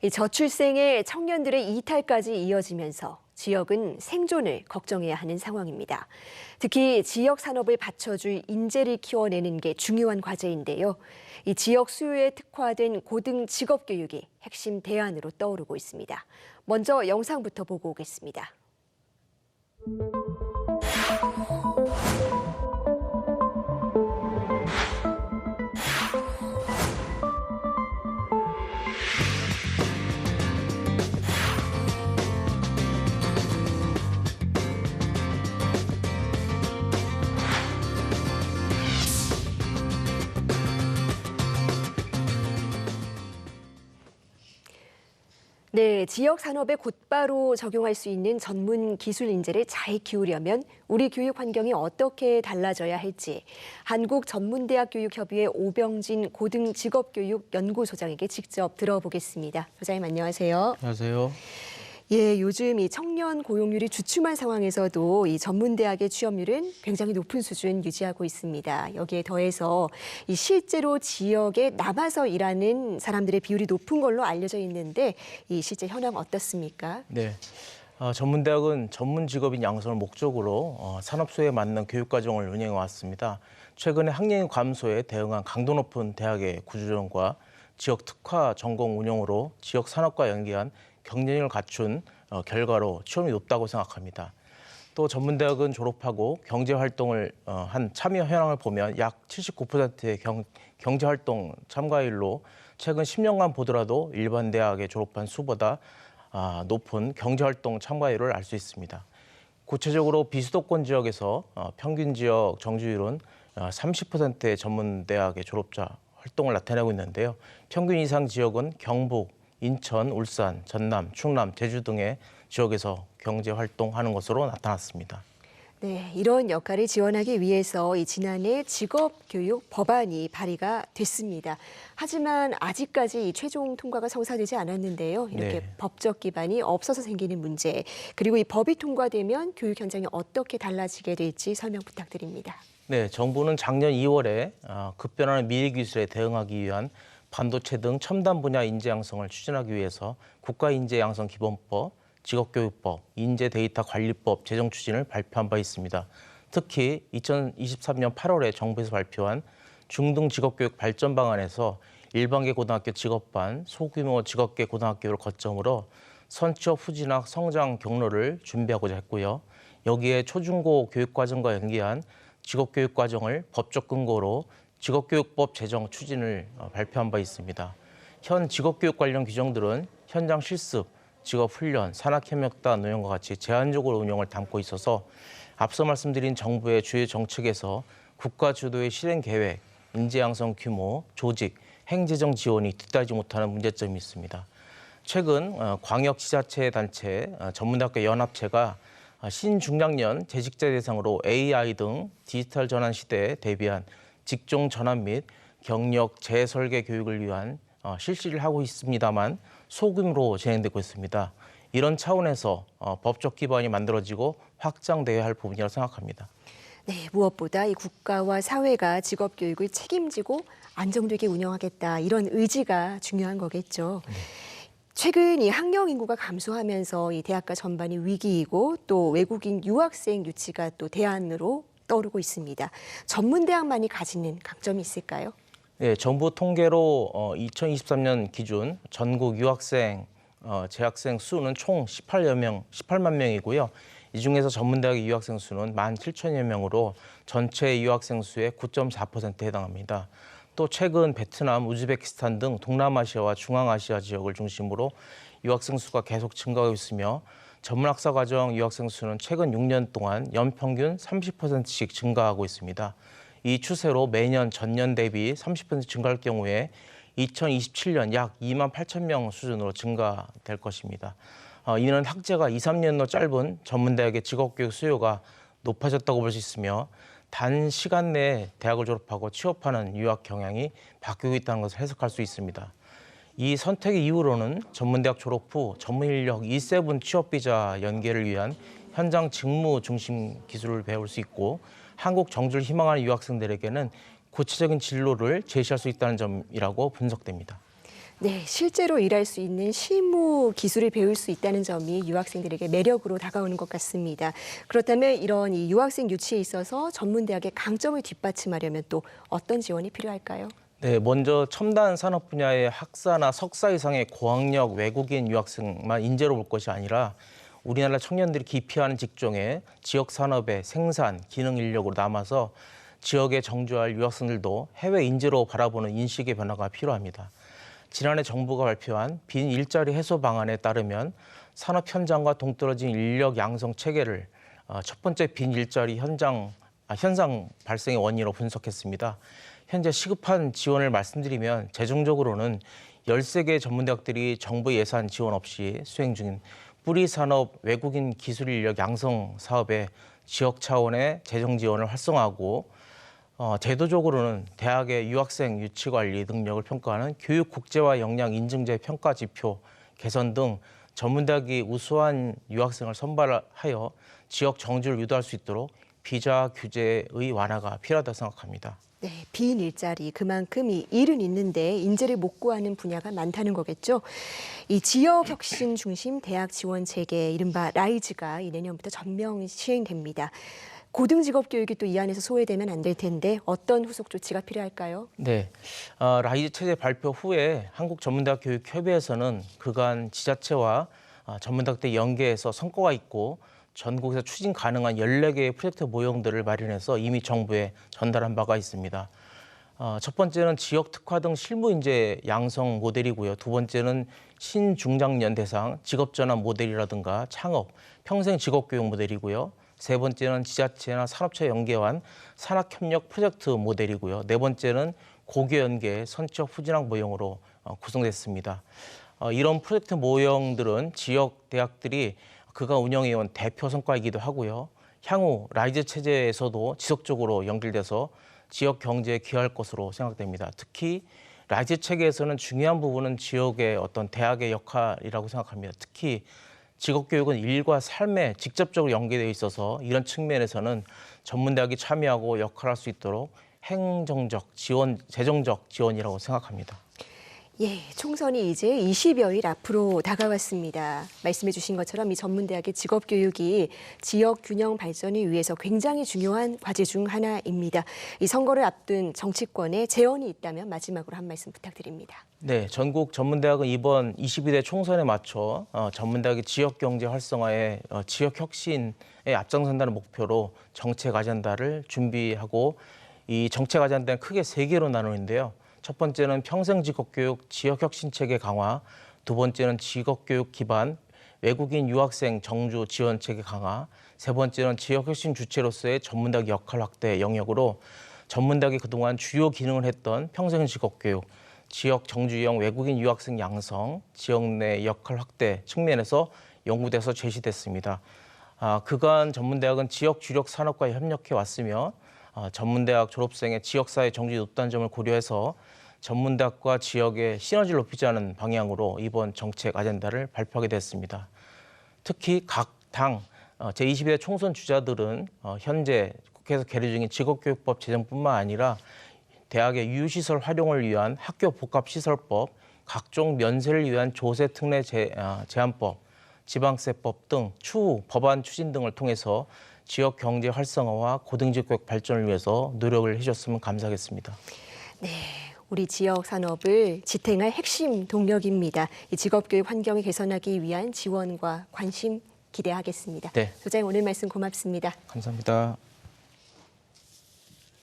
이 저출생의 청년들의 이탈까지 이어지면서 지역은 생존을 걱정해야 하는 상황입니다. 특히 지역 산업을 받쳐줄 인재를 키워내는 게 중요한 과제인데요. 이 지역 수요에 특화된 고등 직업 교육이 핵심 대안으로 떠오르고 있습니다. 먼저 영상부터 보고 오겠습니다. 네, 지역 산업에 곧바로 적용할 수 있는 전문 기술 인재를 잘 키우려면 우리 교육 환경이 어떻게 달라져야 할지 한국전문대학교육협의회 오병진 고등직업교육연구소장에게 직접 들어보겠습니다. 소장님 안녕하세요. 안녕하세요. 예, 요즘 이 청년 고용률이 주춤한 상황에서도 이 전문대학의 취업률은 굉장히 높은 수준 유지하고 있습니다. 여기에 더해서 이 실제로 지역에 남아서 일하는 사람들의 비율이 높은 걸로 알려져 있는데 이 실제 현황 어떻습니까? 네, 전문대학은 전문 직업인 양성을 목적으로 산업소에 맞는 교육과정을 운영해 왔습니다. 최근에 학령 감소에 대응한 강도 높은 대학의 구조조정과 지역 특화 전공 운영으로 지역 산업과 연계한 경쟁력을 갖춘 결과로 취업이 높다고 생각합니다. 또 전문대학은 졸업하고 경제활동을 한 참여 현황을 보면 약 79%의 경제활동 참가율로 최근 10년간 보더라도 일반 대학에 졸업한 수보다 높은 경제활동 참가율을 알 수 있습니다. 구체적으로 비수도권 지역에서 평균 지역 정주율은 30%의 전문대학의 졸업자 활동을 나타내고 있는데요. 평균 이상 지역은 경북, 인천, 울산, 전남, 충남, 제주 등의 지역에서 경제 활동하는 것으로 나타났습니다. 네, 이런 역할을 지원하기 위해서 지난해 직업교육 법안이 발의가 됐습니다. 하지만 아직까지 최종 통과가 성사되지 않았는데요. 이렇게 네. 법적 기반이 없어서 생기는 문제, 그리고 이 법이 통과되면 교육 현장이 어떻게 달라지게 될지 설명 부탁드립니다. 네, 정부는 작년 2월에 급변하는 미래 기술에 대응하기 위한 반도체 등 첨단 분야 인재 양성을 추진하기 위해서 국가인재양성기본법, 직업교육법, 인재데이터관리법 제정 추진을 발표한 바 있습니다. 특히 2023년 8월에 정부에서 발표한 중등 직업교육 발전 방안에서 일반계 고등학교 직업반, 소규모 직업계 고등학교를 거점으로 선취업 후진학 성장 경로를 준비하고자 했고요. 여기에 초중고 교육과정과 연계한 직업교육과정을 법적 근거로 직업교육법 제정 추진을 발표한 바 있습니다. 현 직업교육 관련 규정들은 현장 실습, 직업훈련, 산학협력단 운영과 같이 제한적으로 운영을 담고 있어서 앞서 말씀드린 정부의 주요 정책에서 국가 주도의 실행 계획, 인재 양성 규모, 조직, 행재정 지원이 뒤따르지 못하는 문제점이 있습니다. 최근 광역지자체 단체, 전문대학교 연합체가 신중장년 재직자 대상으로 AI 등 디지털 전환 시대에 대비한 직종 전환 및 경력 재설계 교육을 위한 실시를 하고 있습니다만 소규모로 진행되고 있습니다. 이런 차원에서 법적 기반이 만들어지고 확장돼야 할 부분이라고 생각합니다. 네, 무엇보다 이 국가와 사회가 직업교육을 책임지고 안정되게 운영하겠다 이런 의지가 중요한 거겠죠. 최근 이 학령 인구가 감소하면서 이 대학가 전반이 위기이고 또 외국인 유학생 유치가 또 대안으로 떠오르고 있습니다. 전문대학만이 가지는 강점이 있을까요? 네, 정부 통계로 2023년 기준 전국 유학생, 재학생 수는 총 18만 명이고요. 이 중에서 전문대학의 유학생 수는 17,000여 명으로 전체 유학생 수의 9.4%에 해당합니다. 또 최근 베트남, 우즈베키스탄 등 동남아시아와 중앙아시아 지역을 중심으로 유학생 수가 계속 증가하고 있으며 전문학사 과정 유학생 수는 최근 6년 동안 연평균 30%씩 증가하고 있습니다. 이 추세로 매년 전년 대비 30% 증가할 경우에 2027년 약 2만 8천 명 수준으로 증가될 것입니다. 이는 학제가 2, 3년도 짧은 전문대학의 직업교육 수요가 높아졌다고 볼 수 있으며 단시간 내에 대학을 졸업하고 취업하는 유학 경향이 바뀌고 있다는 것을 해석할 수 있습니다. 이 선택의 이유로는 전문대학 졸업 후 전문인력 E7 취업비자 연계를 위한 현장 직무 중심 기술을 배울 수 있고 한국 정주를 희망하는 유학생들에게는 구체적인 진로를 제시할 수 있다는 점이라고 분석됩니다. 네, 실제로 일할 수 있는 실무 기술을 배울 수 있다는 점이 유학생들에게 매력으로 다가오는 것 같습니다. 그렇다면 이런 이 유학생 유치에 있어서 전문대학의 강점을 뒷받침하려면 또 어떤 지원이 필요할까요? 네, 먼저 첨단 산업 분야의 학사나 석사 이상의 고학력 외국인 유학생만 인재로 볼 것이 아니라 우리나라 청년들이 기피하는 직종에 지역 산업의 생산, 기능 인력으로 남아서 지역에 정주할 유학생들도 해외 인재로 바라보는 인식의 변화가 필요합니다. 지난해 정부가 발표한 빈 일자리 해소 방안에 따르면 산업 현장과 동떨어진 인력 양성 체계를 첫 번째 빈 일자리 현상 발생의 원인으로 분석했습니다. 현재 시급한 지원을 말씀드리면 재정적으로는 13개 전문대학들이 정부 예산 지원 없이 수행 중인 뿌리산업 외국인 기술 인력 양성 사업에 지역 차원의 재정 지원을 활성화하고 제도적으로는 대학의 유학생 유치 관리 능력을 평가하는 교육 국제화 역량 인증제 평가 지표 개선 등 전문대학이 우수한 유학생을 선발하여 지역 정주를 유도할 수 있도록 비자 규제의 완화가 필요하다고 생각합니다. 네, 빈 일자리 그만큼 이 일은 있는데 인재를 못 구하는 분야가 많다는 거겠죠. 이 지역 혁신 중심 대학 지원 체계 이른바 라이즈가 이 내년부터 전면 시행됩니다. 고등 직업 교육이 또 이 안에서 소외되면 안 될 텐데 어떤 후속 조치가 필요할까요? 네, 라이즈 체제 발표 후에 한국전문대학교육협의회에서는 그간 지자체와 전문대학들 연계해서 성과가 있고 전국에서 추진 가능한 14개의 프로젝트 모형들을 마련해서 이미 정부에 전달한 바가 있습니다. 첫 번째는 지역 특화 등 실무 인재 양성 모델이고요. 두 번째는 신중장년 대상 직업전환 모델이라든가 창업, 평생 직업교육 모델이고요. 세 번째는 지자체나 산업체 연계한 산학협력 프로젝트 모델이고요. 네 번째는 고교 연계 선취업 후진학 모형으로 구성됐습니다. 이런 프로젝트 모형들은 지역 대학들이 그가 운영해온 대표 성과이기도 하고요. 향후 라이즈 체제에서도 지속적으로 연결돼서 지역 경제에 기여할 것으로 생각됩니다. 특히 라이즈 체계에서는 중요한 부분은 지역의 어떤 대학의 역할이라고 생각합니다. 특히 직업교육은 일과 삶에 직접적으로 연계되어 있어서 이런 측면에서는 전문대학이 참여하고 역할할 수 있도록 행정적 지원, 재정적 지원이라고 생각합니다. 예, 총선이 이제 20여일 앞으로 다가왔습니다. 말씀해 주신 것처럼 이 전문대학의 직업교육이 지역 균형 발전을 위해서 굉장히 중요한 과제 중 하나입니다. 이 선거를 앞둔 정치권에 제언이 있다면 마지막으로 한 말씀 부탁드립니다. 네, 전국 전문대학은 이번 22대 총선에 맞춰 전문대학의 지역경제 활성화에 지역 혁신에 앞장선다는 목표로 정책 아젠다를 준비하고 이 정책 아젠다는 크게 3개로 나누는데요. 첫 번째는 평생 직업교육 지역혁신체계 강화, 두 번째는 직업교육 기반 외국인 유학생 정주 지원체계 강화, 세 번째는 지역혁신 주체로서의 전문대학 역할 확대 영역으로 전문대학이 그동안 주요 기능을 했던 평생 직업교육, 지역 정주형 외국인 유학생 양성, 지역 내 역할 확대 측면에서 연구돼서 제시됐습니다. 그간 전문대학은 지역 주력 산업과 협력해 왔으며 전문대학 졸업생의 지역사회 정주에 높다는 점을 고려해서 전문대학과 지역의 시너지를 높이자는 방향으로 이번 정책 아젠다를 발표하게 됐습니다. 특히 각 당 제22대 총선 주자들은 현재 국회에서 계류 중인 직업교육법 제정뿐만 아니라 대학의 유휴시설 활용을 위한 학교 복합시설법, 각종 면세를 위한 조세 특례 제한법, 지방세법 등 추후 법안 추진 등을 통해서 지역 경제 활성화와 고등직교육 발전을 위해서 노력을 해주셨으면 감사하겠습니다. 네. 우리 지역 산업을 지탱할 핵심 동력입니다. 이 직업교육 환경을 개선하기 위한 지원과 관심 기대하겠습니다. 네. 소장님 오늘 말씀 고맙습니다. 감사합니다.